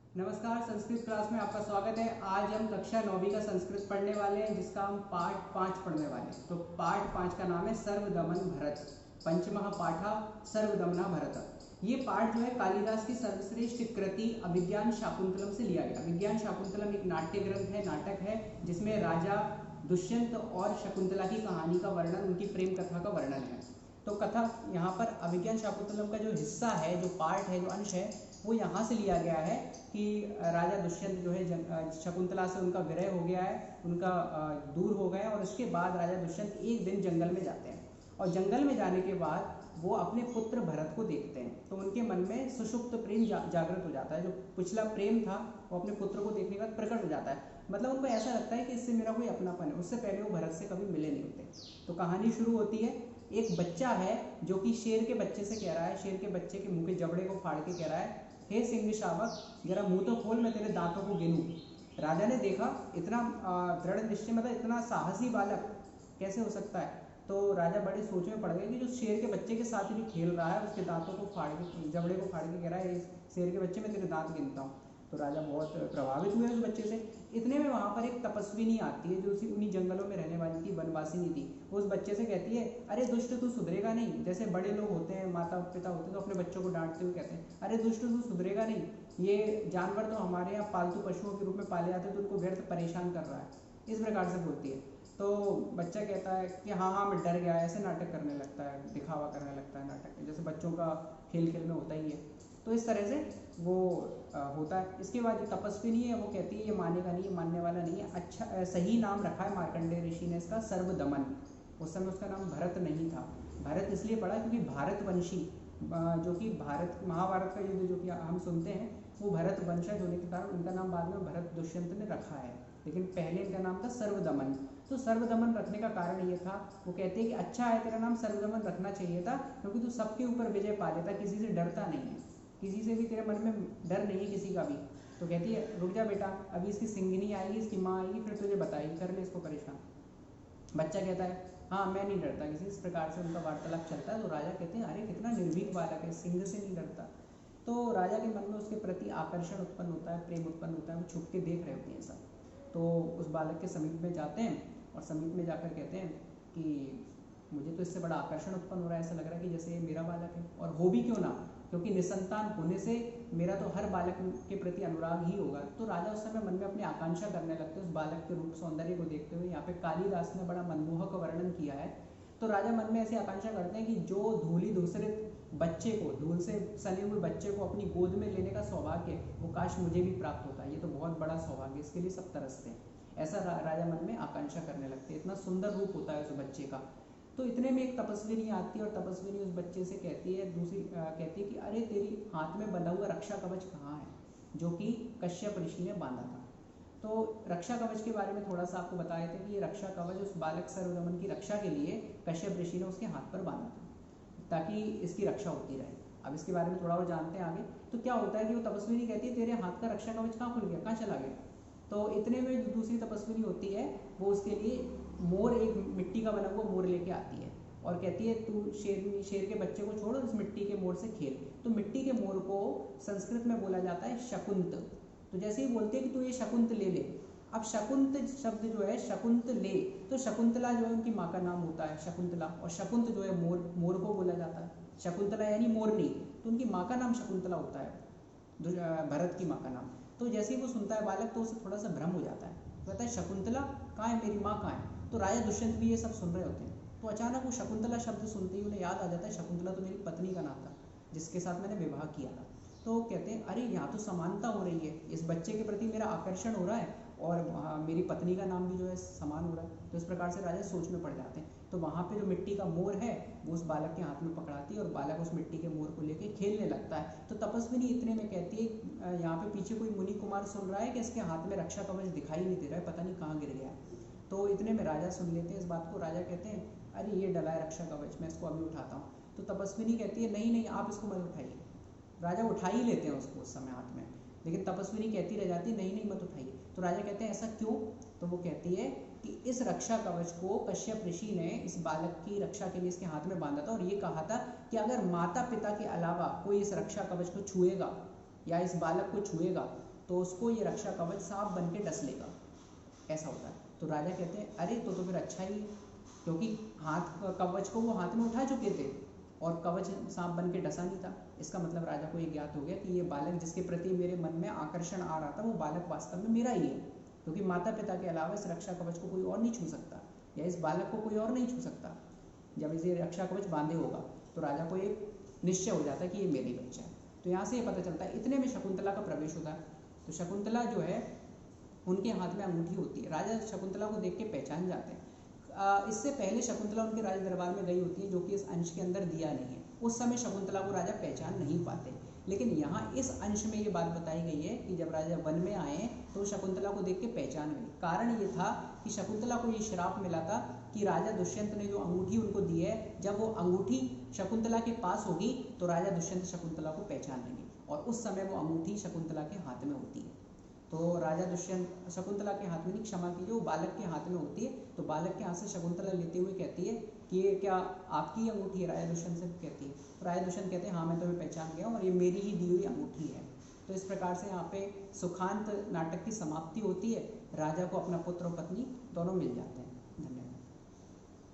नमस्कार, संस्कृत क्लास में आपका स्वागत है। आज हम कक्षा 9वीं का संस्कृत पढ़ने वाले हैं, जिसका हम पाठ 5 पढ़ने वाले हैं। तो पाठ 5 का नाम है सर्वदमन भरत। पंचमः पाठा सर्वदमना भरत। ये पाठ जो है कालिदास की सर्वश्रेष्ठ कृति अभिज्ञान शाकुंतलम से लिया गया। अभिज्ञान शाकुंतलम एक नाट्य ग्रंथ है, नाटक है, जिसमें राजा दुष्यंत और शकुंतला की कहानी का वर्णन, उनकी प्रेम कथा का वर्णन है। तो कथा यहाँ पर अभिज्ञान शाकुंतलम का जो हिस्सा है, जो पार्ट है, जो अंश है, वो यहाँ से लिया गया है कि राजा दुष्यंत जो है शकुंतला से उनका विरह हो गया है, उनका दूर हो गया, और उसके बाद राजा दुष्यंत एक दिन जंगल में जाते हैं, और जंगल में जाने के बाद वो अपने पुत्र भरत को देखते हैं। तो उनके मन में सुषुप्त प्रेम जागृत हो जाता है। जो पिछला प्रेम था वो अपने पुत्र को देखने के बाद प्रकट हो जाता है। मतलब उनको ऐसा लगता है कि इससे मेरा कोई अपनापन है। उससे पहले वो भरत से कभी मिले नहीं होते। तो कहानी शुरू होती है। एक बच्चा है जो कि शेर के बच्चे से कह रहा है, शेर के बच्चे के मुंह के जबड़े को फाड़ के कह रहा है, हे सिंह शावक, जरा मुंह तो खोल, मैं तेरे दांतों को गिनूं। राजा ने देखा इतना दृढ़ निश्चय, मतलब इतना साहसी बालक कैसे हो सकता है। तो राजा बड़े सोच में पड़ गए कि जो शेर के बच्चे के साथ भी खेल रहा है, उसके दांतों को फाड़ के, जबड़े को फाड़ के कह रहा है, शेर के बच्चे मैं तेरे दांत गिनता हूँ। तो राजा बहुत प्रभावित हुए उस बच्चे से। इतने में वहाँ पर एक तपस्विनी आती है, जो उसी उन्हीं जंगलों में रहने वाली थी, वनवासिनी थी। वो उस बच्चे से कहती है, अरे दुष्ट, तू सुधरेगा नहीं। जैसे बड़े लोग होते हैं, माता पिता होते हैं, तो अपने बच्चों को डांटते हुए कहते हैं, अरे दुष्ट, तू सुधरेगा नहीं। ये जानवर तो हमारे यहाँ पालतू पशुओं के रूप में पाले जाते हैं, तो उनको व्यर्थ परेशान कर रहा है। इस प्रकार से बोलती है। तो बच्चा कहता है कि हाँ हाँ, मैं डर गया। ऐसे नाटक करने लगता है, दिखावा करने लगता है नाटक, जैसे बच्चों का खेल खेल में होता ही है। तो इस तरह से वो होता है। इसके बाद जो तपस्विनी है वो कहती है, ये मानेगा नहीं, ये मानने वाला नहीं है। अच्छा, सही नाम रखा है मार्कंडेय ऋषि ने इसका, सर्वदमन। उस समय उसका नाम भरत नहीं था। भरत इसलिए पड़ा क्योंकि भारतवंशी, जो कि भारत महाभारत का युद्ध जो कि हम सुनते हैं, वो भरत वंशज होने के कारण उनका नाम बाद में भरत दुष्यंत ने रखा है। लेकिन पहले इनका नाम था सर्वदमन। तो सर्वदमन रखने का कारण ये था, वो कहते हैं कि अच्छा है, तेरा नाम सर्वदमन रखना चाहिए था, क्योंकि तू सबके ऊपर विजय पा लेता, किसी से डरता नहीं है, किसी से भी तेरे मन में डर नहीं है, किसी का भी। तो कहती है, रुक जा बेटा, अभी इसकी सिंगनी आएगी, इसकी माँ आएगी, फिर तुझे बताएगी, कर ले इसको परेशान। बच्चा कहता है, हाँ मैं नहीं डरता किसी। इस प्रकार से उनका वार्तालाप चलता है। तो राजा कहते हैं, अरे कितना निर्भीक बालक है, सिंह से नहीं डरता। तो राजा के मन में उसके प्रति आकर्षण उत्पन्न होता है, प्रेम उत्पन्न होता है। वो छुप के देख रहे होते हैं सब। तो उस बालक के समीप में जाते हैं, और समीप में जाकर कहते हैं कि मुझे तो इससे बड़ा आकर्षण उत्पन्न हो रहा है, ऐसा लग रहा है कि जैसे ये मेरा बालक है। और हो भी क्यों ना, क्योंकि निसंतान होने से मेरा तो हर बालक के प्रति अनुराग ही होगा। तो राजा उस समय मन में अपनी आकांक्षा करने लगते हैं उस बालक के रूप सौंदर्य को देखते हुए। यहाँ पे कालिदास ने बड़ा मनमोहक वर्णन किया है। तो राजा मन में ऐसी आकांक्षा करते हैं कि जो धूली धूसरित बच्चे को, धूल से सने हुए बच्चे को अपनी गोद में लेने का सौभाग्य, वो काश मुझे भी प्राप्त होता है। ये तो बहुत बड़ा सौभाग्य, इसके लिए सब तरसते हैं। ऐसा राजा मन में आकांक्षा करने लगते हैं। इतना सुंदर रूप होता है उस बच्चे का। तो इतने में एक तपस्विनी आती है, और तपस्विनी उस बच्चे से कहती है, दूसरी कहती है कि अरे तेरी हाथ में बंधा हुआ रक्षा कवच कहाँ है, जो कि कश्यप ऋषि ने बांधा था। तो रक्षा कवच के बारे में थोड़ा सा आपको बताए थे कि ये रक्षा कवच उस बालक सर्वदमन की रक्षा के लिए कश्यप ऋषि ने उसके हाथ पर बांधा था, ताकि इसकी रक्षा होती रहे। अब इसके बारे में थोड़ा और जानते हैं आगे। तो क्या होता है कि वो तपस्विनी कहती है, तेरे हाथ का रक्षा कवच कहाँ खुल गया, कहाँ चला गया। तो इतने में जो दूसरी तपस्विनी होती है, वो उसके लिए मोर, एक मिट्टी का बना हुआ मोर लेके आती है, और कहती है, तू शेर के बच्चे को छोड़, इस मिट्टी के मोर से खेल। तो मिट्टी के मोर को संस्कृत में बोला जाता है शकुंत। तो जैसे ही बोलते हैं कि तू ये शकुंत ले ले। अब शकुंत शब्द जो है, शकुंत ले, तो शकुंतला जो है उनकी माँ का नाम होता है शकुंतला, और शकुंत जो है मोर को बोला जाता है। शकुंतला यानी मोरनी, तो उनकी माँ का नाम शकुंतला होता है, भरत की माँ का नाम। तो जैसे ही वो सुनता है बालक, तो उसे थोड़ा सा भ्रम हो जाता है। कहता है, शकुंतला कहाँ है, मेरी माँ कहाँ है। तो राजा दुष्यंत भी ये सब सुन रहे होते हैं। तो अचानक वो शकुंतला शब्द सुनते ही उन्हें याद आ जाता है, शकुंतला तो मेरी पत्नी का नाम था, जिसके साथ मैंने विवाह किया था। तो कहते हैं, अरे यहाँ तो समानता हो रही है, इस बच्चे के प्रति मेरा आकर्षण हो रहा है, और मेरी पत्नी का नाम भी जो है समान हो रहा है। तो इस प्रकार से राजा सोच में पड़ जाते हैं। तो वहाँ पे जो मिट्टी का मोर है, वो उस बालक के हाथ में पकड़ाती है, और बालक उस मिट्टी के मोर को लेके खेलने लगता है। तो तपस्विनी इतने में कहती है, यहाँ पे पीछे कोई मुनि कुमार सुन रहा है कि इसके हाथ में रक्षा कवच दिखाई नहीं दे रहा है, पता नहीं कहाँ गिर गया। तो इतने में राजा सुन लेते हैं इस बात को। राजा कहते हैं, अरे ये डला है रक्षा कवच, मैं इसको अभी उठाता हूँ। तो तपस्विनी कहती है, नहीं नहीं, आप इसको मत उठाइए। राजा उठा ही लेते हैं उसको उस समय हाथ में, लेकिन तपस्विनी कहती रह जाती, नहीं नहीं मत उठाइए। तो राजा कहते हैं, ऐसा क्यों। तो वो कहती है कि इस रक्षा कवच को कश्यप ऋषि ने इस बालक की रक्षा के लिए इसके हाथ में बांधा था, और ये कहा था कि अगर माता पिता के अलावा कोई इस रक्षा कवच को छुएगा या इस बालक को छुएगा, तो उसको ये रक्षा कवच सांप बन के डस लेगा, ऐसा होता है। तो राजा कहते हैं अरे तो फिर अच्छा ही है, क्योंकि हाथ कवच को वो हाथ में उठा चुके थे और कवच सांप बन के डसा नहीं था। इसका मतलब राजा को ये ज्ञात हो गया कि ये बालक जिसके प्रति मेरे मन में आकर्षण आ रहा था वो बालक वास्तव में मेरा ही है, क्योंकि माता पिता के अलावा इस रक्षा कवच को कोई और नहीं छू सकता या इस बालक को कोई और नहीं छू सकता। जब इसे रक्षा कवच बांधे होगा तो राजा को एक निश्चय हो जाता है कि ये मेरी बच्चा है। तो यहाँ से ये पता चलता है। इतने में शकुंतला का प्रवेश होता है। तो शकुंतला जो है उनके हाथ में अंगूठी होती है। राजा शकुंतला को देख के पहचान जाते हैं। इससे पहले शकुंतला उनके राज दरबार में गई होती है, जो कि इस अंश के अंदर दिया नहीं है। उस समय शकुंतला को राजा पहचान नहीं पाते, लेकिन यहाँ इस अंश में ये बात बताई गई है कि जब राजा वन में आए तो शकुंतला को देख के पहचान गई। कारण ये था कि शकुंतला को ये श्राप मिला था कि राजा दुष्यंत ने जो अंगूठी उनको दी है, जब वो अंगूठी शकुंतला के पास होगी तो राजा दुष्यंत शकुंतला को पहचान लेंगे, और उस समय वो अंगूठी शकुंतला के हाथ में होती है। तो राजा दुष्यंत शकुंतला के हाथ में नहीं, क्षमा कीजिए, वो बालक के हाथ में होती है। तो बालक के हाथ से शकुंतला लेते हुए कहती है कि ये क्या आपकी अंगूठी है? राजा दुष्यंत से कहती है। तो राजा दुष्यंत कहते हैं हाँ मैं तुम्हें पहचान गया हूँ और ये मेरी ही दी हुई अंगूठी है। तो इस प्रकार से यहाँ पे सुखांत नाटक की समाप्ति होती है। राजा को अपना पुत्र और पत्नी दोनों मिल जाते हैं।